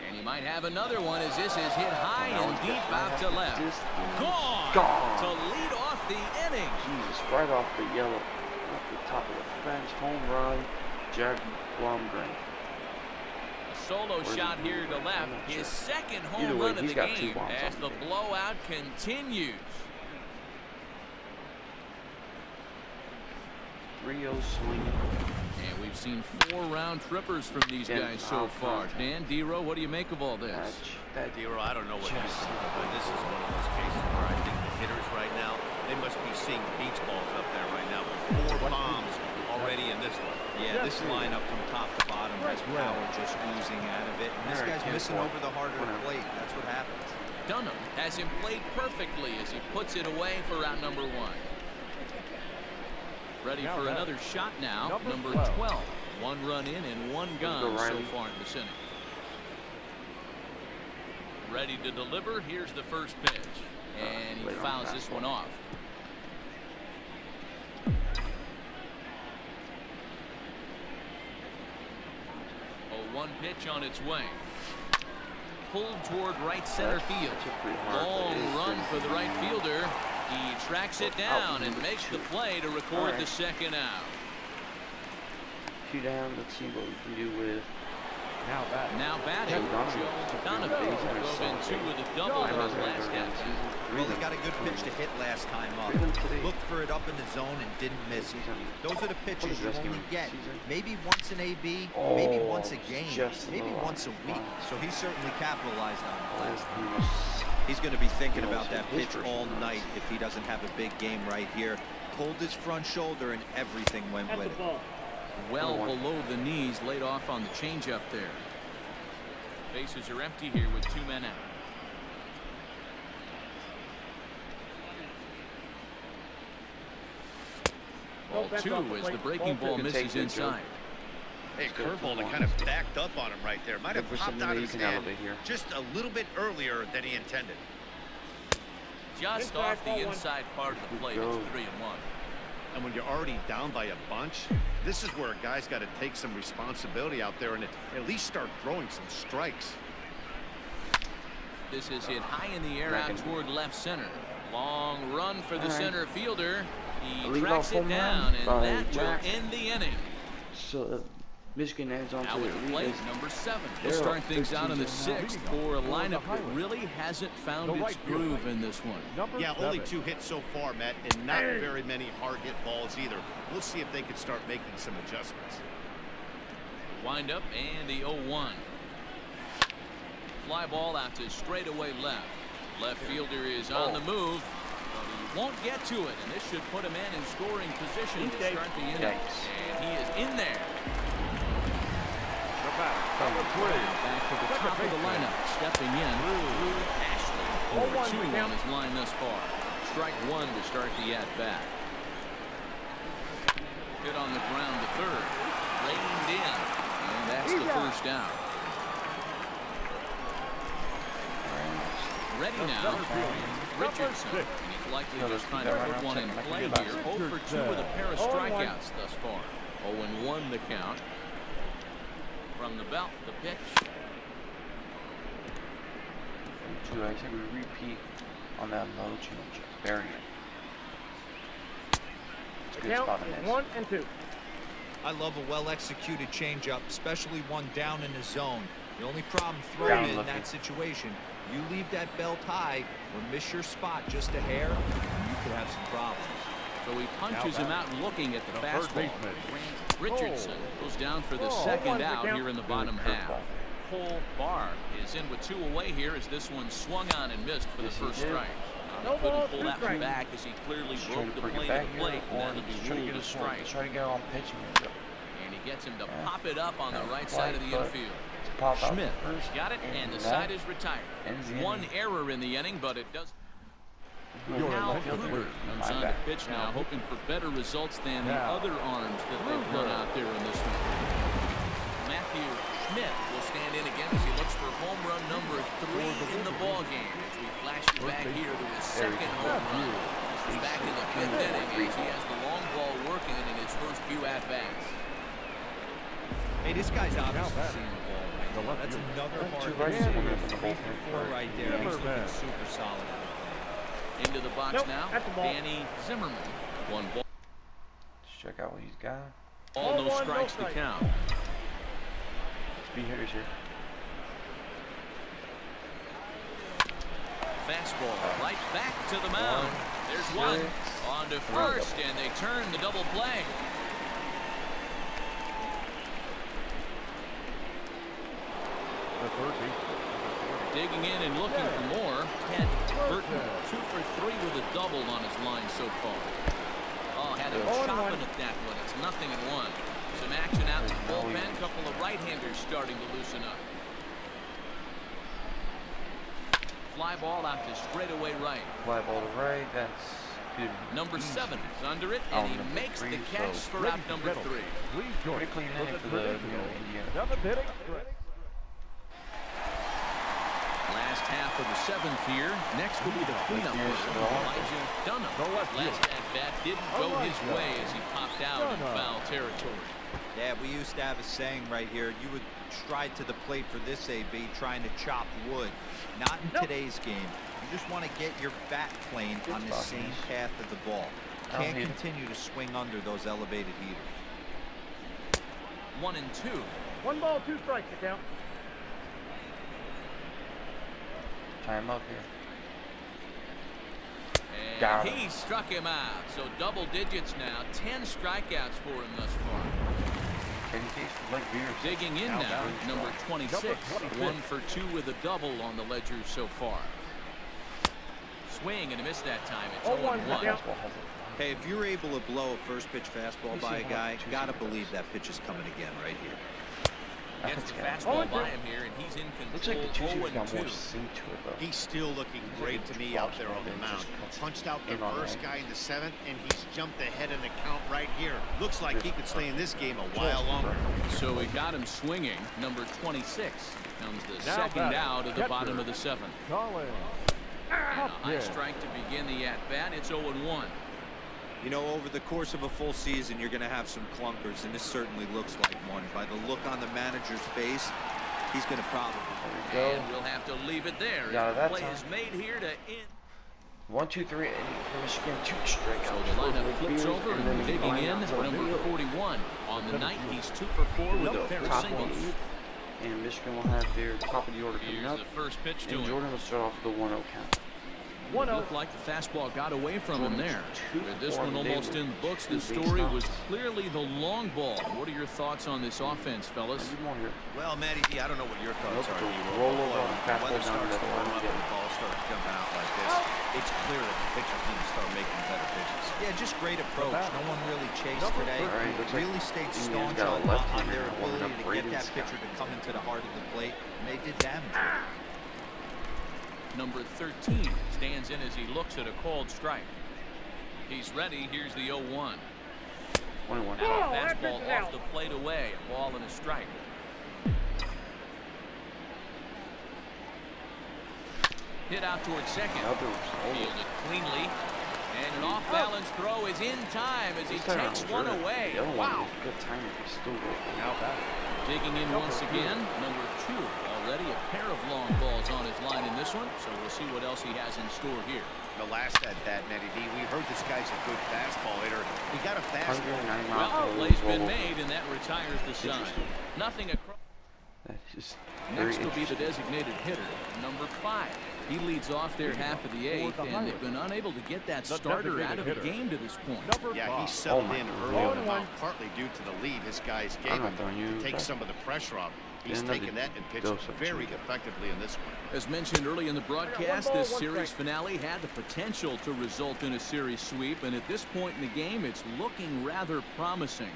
And he might have another one as this is hit high and deep out to left. Gone to lead off the inning. Jesus, right off the yellow, off the top of the fence, home run, Jack Blomgren. A solo shot here to left. His second home run of the game as the blowout continues. 3-0 swinging. And we've seen 4 round trippers from these guys so far. Dan, D-Row, what do you make of all this? D-Row, I don't know what you see, but this is one of those cases where I think the hitters right now, they must be seeing beach balls up there right now with 4 bombs already in this one. Yeah, this lineup from top to bottom has power just oozing out of it. And this guy's missing over the heart of the plate. That's what happens. Dunham has him played perfectly as he puts it away for round number 1. Ready for another shot now. Number 12. 1 run in and 1 gone so far in this inning. Ready to deliver. Here's the first pitch. And he fouls this one off. 0-1 pitch on its way. Pulled toward right center field. Long run for the right fielder. He tracks it down and makes the play to record the second out. 2 down. Let's see what we can do with. Now batting. Joe Donovan drove in 2 with a double in his last at-bat. Well, he got a good pitch to hit last time up. Looked for it up in the zone and didn't miss it. Those are the pitches you only get. Maybe once an AB, maybe once a game, maybe once a week. So he certainly capitalized on it last time. He's going to be thinking about that pitch all night if he doesn't have a big game right here. Pulled his front shoulder and everything went with it. Well below the knees, laid off on the changeup there. Bases are empty here with 2 men out. Ball 2 as the breaking ball misses inside. Hey, curveball that kind of backed up on him right there. Might have popped out of his hand just a little bit earlier than he intended. Just off the inside part of the plate. It's 3-1. And when you're already down by a bunch, this is where a guy's got to take some responsibility out there and at least start throwing some strikes. This is hit high in the air out toward left center. Long run for the center fielder. He tracks it down, and that will end the inning. So Michigan ends on now with the plate, number 7. We'll start things out in the 6th for a lineup that really hasn't found its groove in this one. Yeah, only 2 hits so far, Matt, and not very many hard hit balls either. We'll see if they can start making some adjustments. Wind up and the 0-1. Fly ball out to straightaway left. Left fielder is on the move. But he won't get to it, and this should put him in scoring position to start the inning. And he is in there. Back to the top of the lineup, stepping in. Ashley, over 2 on his line thus far. Strike 1 to start the at-bat. Hit on the ground to third. Reined in, and that's the first out. Ready now. Richardson. He's likely just trying to put one in play here. 0 for 2 with a pair of strikeouts thus far. 0-1 the count. From the belt, the pitch. 2. I think we repeat on that low change. Burying it. It's a good spot on this. 1 and 2. I love a well-executed changeup, especially one down in the zone. The only problem throwing in that situation, you leave that belt high or miss your spot just a hair, you could have some problems. So he punches him out looking at the fastball. Richardson goes down for the second out here in the bottom half. Cole Barr is in with 2 away here as this one swung on and missed for the first strike. He couldn't pull that one back as he clearly broke the plane of the plate, and that'll be ruled a strike. Try to get on pitching. And he gets him to pop it up on the right side of the infield. Schmidt got it, and the side is retired. 1 error in the inning, but it does. Now Hoover comes on to pitch now, hoping for better results than the other arms that they've run out there in this one. Matthew Schmidt will stand in again as he looks for home run number 3 in the ball game. As we flash you back here to his second home run. This is back in the 5th inning as he has the long ball working in his first few at-bats. Hey, this guy's obviously seeing the ball. That's another hard hit. 3 for 4 right there. He's looking super solid. Into the box now, Danny Zimmerman. 1 ball. Let's check out what he's got. All no strikes the count. Speed hitters here. Fastball right back to the mound. There's 1 on to first, and they turn the double play. Digging in and looking for more. Ted Burton, 2 for 3 with a double on his line so far. Oh, had him chopping at that one. It's 0-1. Some action out in the bullpen. Couple of right-handers starting to loosen up. Fly ball out to straightaway right. Fly ball to right. That's good. Number 7 is under it, and he makes the catch for out number 3. Pretty clean inning for the Indiana. Last half of the 7th here. Next will be the cleanup hitter, Elijah Dunham. Last at-bat didn't go his way as he popped out in foul territory. Yeah, we used to have a saying right here. You would stride to the plate for this AB, trying to chop wood. Not in today's game. You just want to get your bat plane on the same path of the ball. Can't continue to swing under those elevated heaters. 1-2. 1 ball, 2 strikes, the count. Time up here. And he struck him out. So double digits now. 10 strikeouts for him thus far. Digging in now, number 26. 1 for 2 with a double on the ledger so far. Swing and a miss that time. It's 0-1. Hey, if you're able to blow a first pitch fastball by a guy, gotta believe that pitch is coming again right here. Gets the fastball by him here, and he's in control. Looks like the 2-2's got more sink to it, though. He's still looking great to me out there on the mound. Punched out the first guy in the 7th, and he's jumped ahead in the count right here. Looks like he could stay in this game a while longer. So we got him swinging. Number 26 comes the second out of the bottom of the 7th. And a high strike to begin the at-bat. It's 0-1. You know, over the course of a full season, you're going to have some clunkers, and this certainly looks like one. By the look on the manager's face, he's going to probably. And we'll have to leave it there. The play is made here to end. 1, 2, 3, and for Michigan, 2 strikeouts. So the lineup flips over and digging in number 41. On the night, he's 2 for 4 with a pair of singles. And Michigan will have their top of the order coming up. Here's the first pitch to and him. Jordan will start off with the 1-0 count. It looked like the fastball got away from him there. With this one almost in the books, the story was clearly the long ball. What are your thoughts on this offense, fellas? Well, Matty D, I don't know what your thoughts are. Roll over on fastball down to the warm-up and the ball starts jumping out like this. It's clear that the pitchers need to start making better pitches. Yeah, just great approach. No one really chased today. Really stayed staunch on their ability to get that pitcher to come into the heart of the plate, and they did damage. Number 13 stands in as he looks at a called strike. He's ready. Here's the 0-1. 21. Fastball off the plate away. A ball and a strike. Hit out towards second. Fielded cleanly. And an off-balance throw is in time as he takes one away. Wow. Good timing. He's still working. Digging in once again. Number 2. Already a pair of long balls on his line in this one, so we'll see what else he has in store here. The last at-bat, Matty D, we heard this guy's a good fastball hitter. He got a fastball. Well, the play's been made, and that retires the sign. Nothing across. Next will be the designated hitter, number 5. He leads off their half of the 8th, and they've been unable to get that starter out of the game to this point. Yeah, he settled in early on the mound, partly due to the lead his guys gave him to take some of the pressure off. He's taken that and pitched very effectively in this one. As mentioned early in the broadcast, this series finale had the potential to result in a series sweep, and at this point in the game, it's looking rather promising.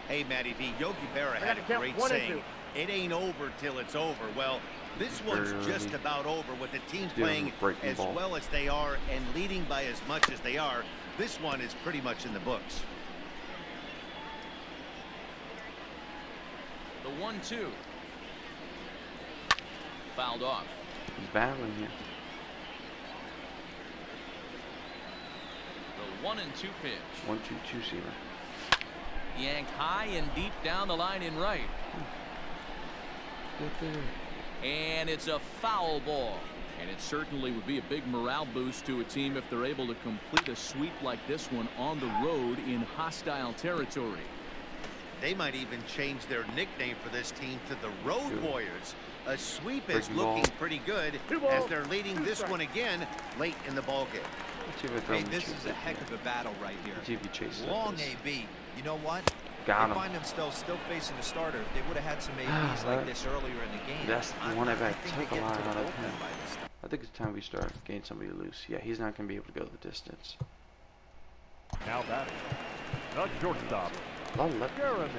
Hey, Matty D, Yogi Berra had a great saying, it ain't over till it's over. Well, this one's just about over with the team playing as well as they are and leading by as much as they are. This one is pretty much in the books. The 1-2. Fouled off. He's battling here. The 1-2 pitch. 1-2 2-seamer. Yanked high and deep down the line in right. And it's a foul ball. And it certainly would be a big morale boost to a team if they're able to complete a sweep like this one on the road in hostile territory. They might even change their nickname for this team to the Road Warriors. A sweep is looking pretty good as they're leading this one again late in the ballgame. Hey, this is a heck of a battle right here. Long AB. You know what? Got They him. find themselves still facing the starter. If they would have had some ABs like this earlier in the game, That's the one I think took they a get lot to the out of bullpen him. by this time. I think it's time we start getting somebody loose. Yeah, he's not going to be able to go the distance. Now batting. The shortstop. Jeremy.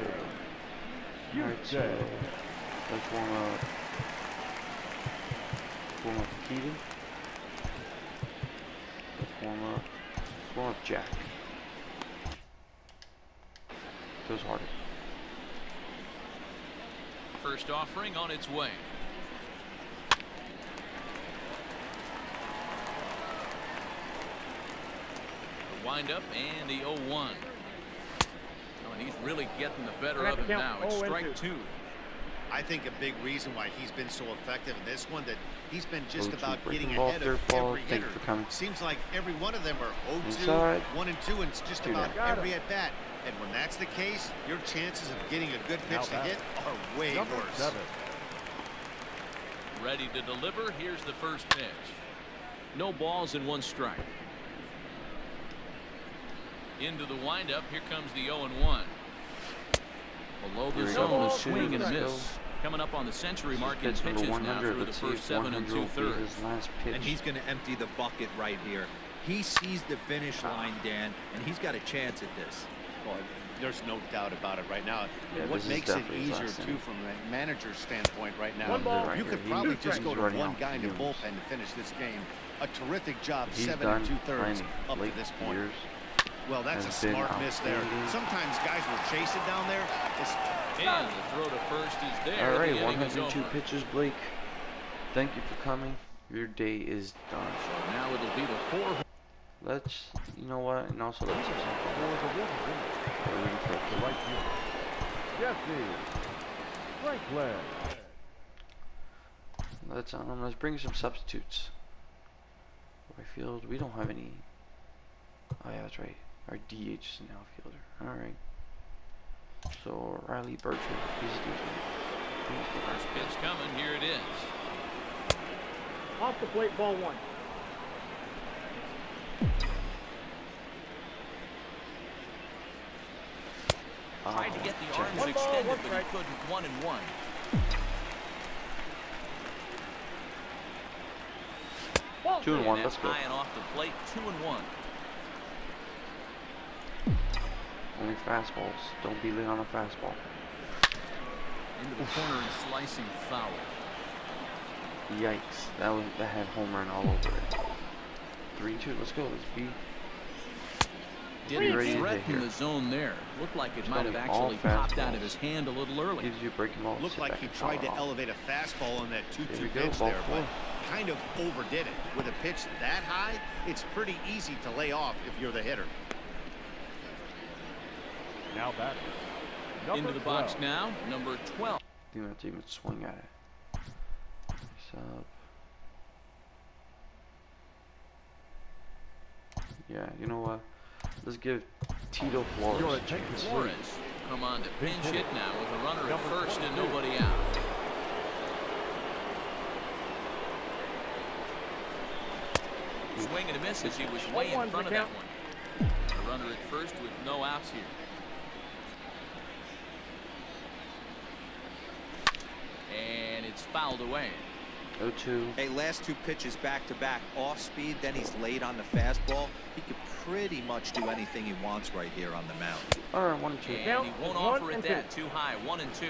Alright, so let's warm up. Warm up Keaton. Let's warm up Jack. Goes harder. First offering on its way. The windup and the 0-1. Oh, and he's really getting the better of him now. It's strike 2. I think a big reason why he's been so effective in this one that he's been just about breaking getting ball, ahead of third ball. every Thank hitter. you for coming. Seems like every one of them are 0-2, Inside. 1 and 2, and it's just Two about down. every at bat. And when that's the case, your chances of getting a good pitch to Now hit are way Number worse. 7. Ready to deliver. Here's the first pitch. No balls and 1 strike. Into the windup. Here comes the 0-1. Below the Here we zone, go. a swing and a Let's go. miss. Coming up on the century mark in Pitch number pitches now 100. through the Let's see first if 7 100 will be 2/3. his last pitch. And he's going to empty the bucket right here. He sees the finish line, Dan, and he's got a chance at this. Well, there's no doubt about it right now. Yeah, And what this is makes it definitely his easier, last too, inning. from the manager's standpoint right now, One ball. Right you here. could He- probably he's just go to running one out guy in the fumes. bullpen to finish this game. A terrific job, He's 7 done 2/3 playing up to late this point. years. Well, that's a Has been smart miss there. outstanding. Sometimes guys will chase it down there. And the throw to first is there. All right, The inning is 102 over. pitches, Blake. Thank you for coming. Your day is done. So now it'll be the 4. Let's, you know what, and also let's have some fun. For the Wolverines. We're rooting for a The kid. right fielder. Jesse. Franklin. Let's bring some substitutes. Right field, we don't have any. Oh yeah, that's right. Our DH is an outfielder. All right. So Riley Bertram, he's decent. First pitch coming. Here it is. Off the plate, ball 1. Tried to get the check. arms One ball, extended, one but he strike. couldn't. 1-1. Ball 2 and 1, And let's that's go. high and off the plate. 2-1. Only fastballs. Don't be late on a fastball. Into the corner and slicing foul. Yikes. That had home run all over it. 3-2, let's go. Let's be ready Didn't to threaten hit the here. zone there. Looked like it It's might gonna have be all actually popped out fastballs. of his hand a little early. Gives you a breaking ball. Looked sit like back he and tried to foul it off. elevate a fastball on that 2-2 There we go, pitch ball there, 4. but kind of overdid it. With a pitch that high, it's pretty easy to lay off if you're the hitter. Now batting. Into the box 12. now, number 12. You don't have to even swing at it. Up. Yeah, you know what? Let's give Tito Flores You're a a take chance. Flores come on to Big pinch hit. hit now with a runner at Number first and 22. nobody out. Swing and a miss as he was way in 1-1 front of the that count. one. A runner at first with no outs here. And it's fouled away. 0-2. Hey, last 2 pitches back-to-back off speed, then he's late on the fastball. He could pretty much do anything he wants right here on the mound. Alright, 1-2. And Count he won't is offer 1 it and that. Too high. 1-2.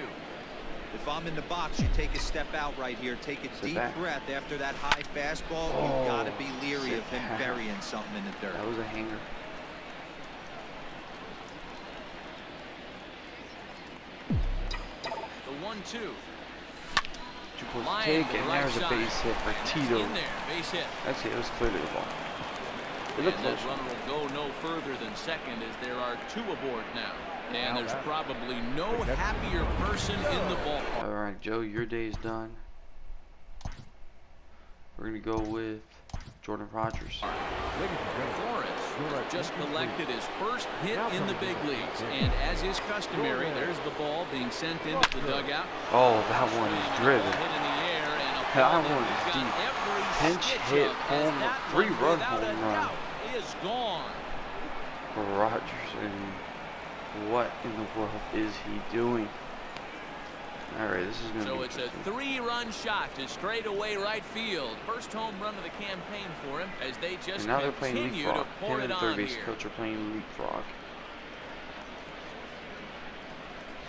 If I'm in the box, you take a step out right here. Take a Sit deep back. breath after that high fastball. Oh, You've got to be leery sit of him back. burying something in the dirt. That was a hanger. The 1-2. Too close to Line take, to the and right there's a side. base hit for And that's Tito. in there. Base hit. That's it. It was clearly the ball. It And looked that close. runner will go no further than second as there are 2 aboard now. And Now there's that- probably no happier person in the ballpark. Alright, Joe, your day's done. We're going to go with Jordan Rogers. Ladies and gentlemen, Flores You're right. just collected his first hit Now in the coming big to the leagues. game. And as is customary, there's the ball being sent into the dugout. Oh, that one is Swing, driven. Hit in the air and a That ball one that is he's got deep. every Pinch stitch hit, of, as home, that 3-run without a home run. doubt is gone. For Rogers, and What in the world is he doing? Alright, this is going to be So it's a 3-run shot to straightaway right field. First home run of the campaign for him as they just and now they're playing continue to leapfrog. pour Him it and on third base here. coach are playing leapfrog.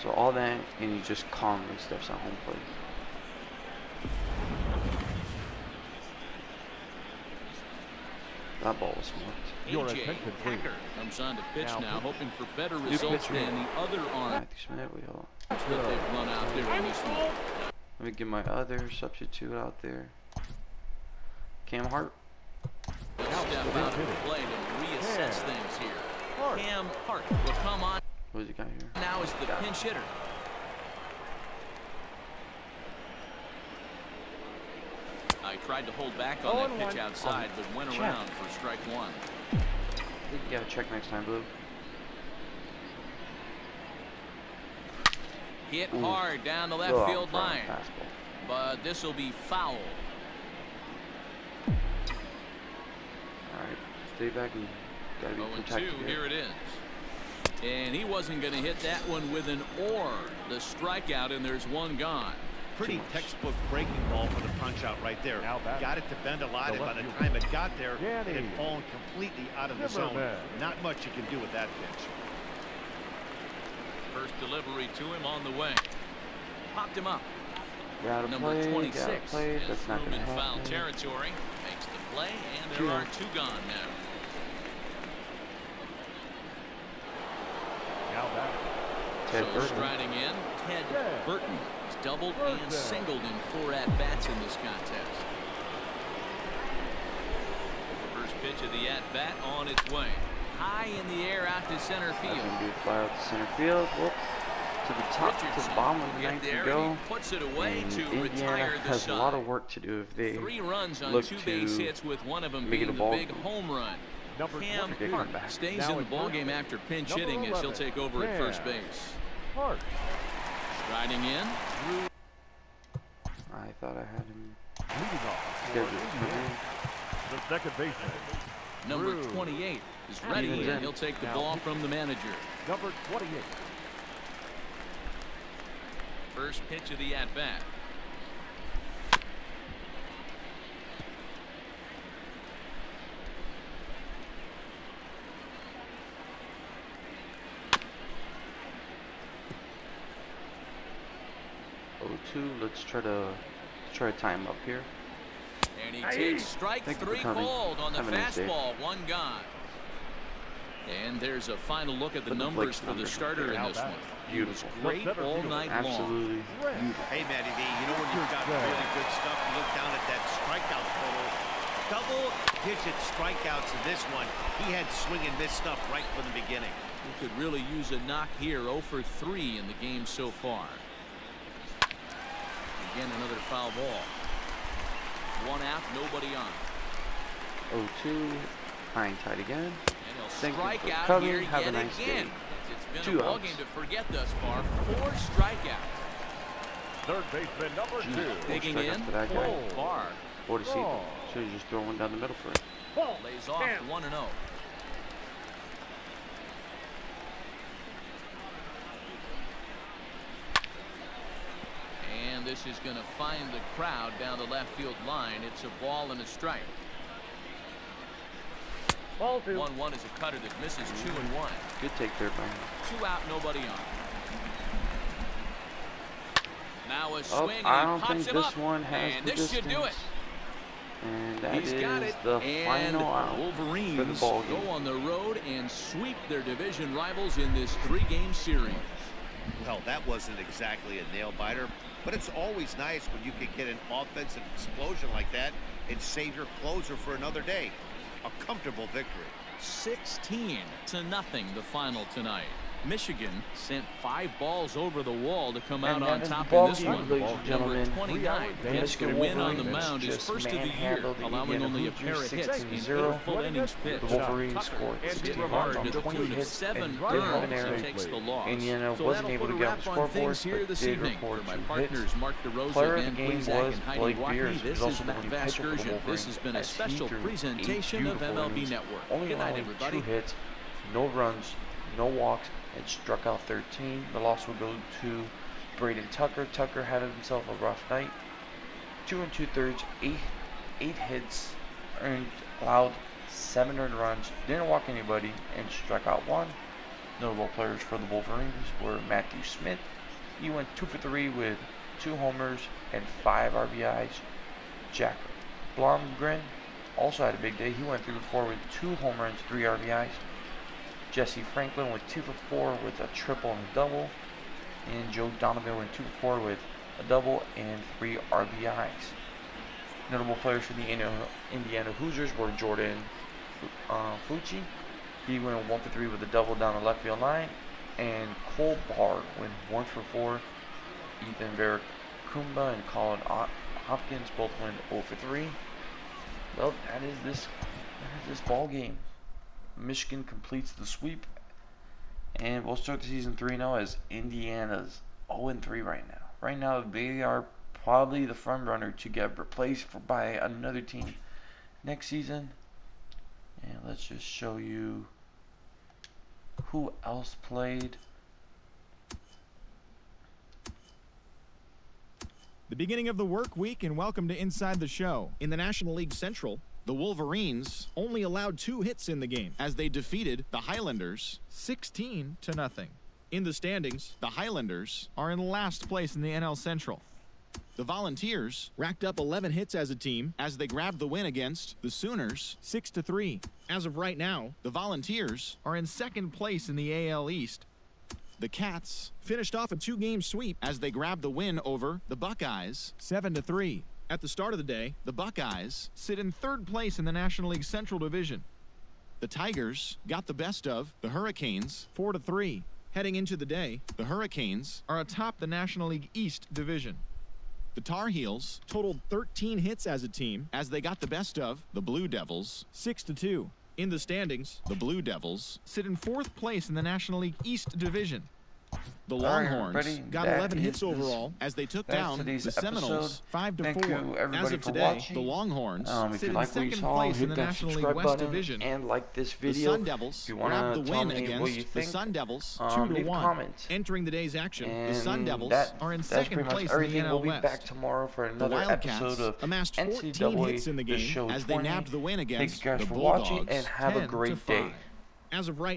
So all that, and he just calmly steps on home plate. That ball was smoked. Your A.J. attention, please. Hacker comes on to pitch Now, now, hoping for better New results pitcher. than the other arms Matthew Smith, we all. that they've run out there in this one. Let me get my other substitute out there. Cam Hart. He'll step out of the plate and reassess things here. Cam Hart will come on What has he got here? now as the pinch hitter. I tried to hold back on that pitch outside, but went around for strike one. You gotta check next time, Blue. Hit Ooh. hard down the left Go out field front, line, fastball. but this will be foul. Alright, stay back and gotta be 0-2, protected here it is. And he wasn't going to hit that one with an or. The strikeout, and there's one gone. Pretty textbook breaking ball for the punch out right there. Now back. Got it to bend a lot, The and by left the field. time it got there, it Yanni. had fallen completely out of the zone. Zimmerman. Not much you can do with that pitch. First delivery to him on the way. Popped him up. Gotta Number play, 26 gotta play. has That's not room gonna in foul happen. territory. Makes the play, and there Two are out. 2 gone now. Now back. Ted So Burton. striding in, Ted Yeah. Burton. He's doubled Burton. and singled in 4 at-bats in this contest. First pitch of the at-bat on its way. High in the air out to center That's field. gonna be a fly out to center field. Whoop. To the top, to Richardson the bottom of will the get ninth there, to go. and he puts it away And to Indiana retire the has a lot side. of work to do if they 3 runs on look 2 base to hits, with one of them make it being a the ball big game. home run. Number Cam 22. Hart back. stays Now in the at ballgame first. after pinch Number hitting as he'll 11. take over at Yeah. first base. Hart. Striding in, Drew. I thought I had him Leading off for scheduled to come Indiana, in. the second baseman. Number Drew. 28 is Even ready, then. and he'll take the Now ball pitching. from the manager. Number 28. First pitch of the at-bat. Let's try to tie him up here. And he takes strike Thank you for 3 coming. called on the Have a nice day. fastball. 1 gone. And there's a final look at the Look at numbers Blake's for the numbers starter in How this about one. it? He was Beautiful. great Center all field. night long. Absolutely Red. beautiful. Hey, Matty V, you know when you've got Yeah. really good stuff, you look down at that strikeout total. Double-digit strikeouts in this one. He had swing and miss stuff right from the beginning. He could really use a knock here. 0 for 3 in the game so far. Again, another foul ball. 1 out, nobody on. 0-2. High and tight again. And he'll Thank you strike for out coming. here Have a yet nice again. day. It's been 2 a ball outs. game to forget thus far. 4 strikeouts. Third baseman number 2. Digging strikeouts in, for that guy. Oh. Barr What is he? Oh. Should have just thrown one down the middle for it. lays off 1-0. And this is going to find the crowd down the left field line. It's a ball and a strike. Ball 2. 1-1 is a cutter that misses 2-1. Good take there by him. 2 out, nobody on. Now a Oh, swing, I and don't he pops think him this up. one has And the this should do it. distance. And that He's is got it. the And final out for the Wolverines ball game. go on the road and sweep their division rivals in this 3-game series. Well, that wasn't exactly a nail-biter, but it's always nice when you can get an offensive explosion like that and save your closer for another day. A comfortable victory. 16-0 the final tonight. Michigan sent 5 balls over the wall to come out And on that is top the ball in this game, one. ladies and Number gentlemen. 29 The gets the Michigan win on the Wolverines mound, his just first of the year, manhandled the allowing Indiana only a Hoosiers pair of hits in 16-0. both full innings pitched. The Wolverines scored Hit 16 hard runs to the on 20 tune of hits 7 and right 3 earns run and errors. takes the loss. Indiana So wasn't that'll able put to a get on wrap the on scoreboard, things here but this did evening. record For my 2 partners, hits. Mark DeRosa, Player of Dan the game Kwizak, was and Heidi Blake Wackney. Beers, This who's also is the Matt leading pitcher for the Vasgersian. This has Wolverines, been a as he special threw 8 presentation of beautiful MLB innings, Network. only Good night, allowing everybody. 2 hits, no runs, no walks, and struck out 13. The loss will go to Braden Tucker. Tucker had himself a rough night. 2 2/3, eight hits, allowed 7 earned runs, didn't walk anybody, and struck out 1. Notable players for the Wolverines were Matthew Smith. He went 2 for 3 with 2 homers and 5 RBIs. Jack Blomgren also had a big day. He went 3 for 4 with 2 home runs, 3 RBIs. Jesse Franklin went 2 for 4 with a triple and a double. And Joe Donovan went 2 for 4 with a double and 3 RBIs. Notable players for the Indiana Hoosiers were Jordan Fucci. He went 1 for 3 with a double down the left field line. And Cole Barr went 1 for 4. Ethan Kumba and Colin Hopkins both went 0 for 3. Well, that is this ball game. Michigan completes the sweep, and we'll start the season 3-0 as Indiana's 0-3 right now. Right now, they are probably the front runner to get replaced by another team next season. And let's just show you who else played. The beginning of the work week, and welcome to Inside the Show. In the National League Central, the Wolverines only allowed 2 hits in the game as they defeated the Highlanders 16-0. In the standings, the Highlanders are in last place in the NL Central. The Volunteers racked up 11 hits as a team as they grabbed the win against the Sooners 6-3. As of right now, the Volunteers are in second place in the AL East. The Cats finished off a 2-game sweep as they grabbed the win over the Buckeyes 7-3. At the start of the day, the Buckeyes sit in third place in the National League Central Division. The Tigers got the best of the Hurricanes 4-3. Heading into the day, the Hurricanes are atop the National League East Division. The Tar Heels totaled 13 hits as a team as they got the best of the Blue Devils 6-2. In the standings, the Blue Devils sit in fourth place in the National League East Division. The Longhorns got 11 hits overall as they took down the Seminoles 5-4. As of today, the Longhorns sit in second place in the National League West Division. And like this The video. Sun Devils grabbed the win against the Sun Devils 2-1. Entering the day's action, the Sun Devils are in second place in the NL We'll be West. back tomorrow for The another Wildcats episode of amassed 14 NCAA hits in the game Show as they 20. nabbed the win Thanks against guys the for Bulldogs watching and have a great 10-5. day. As of right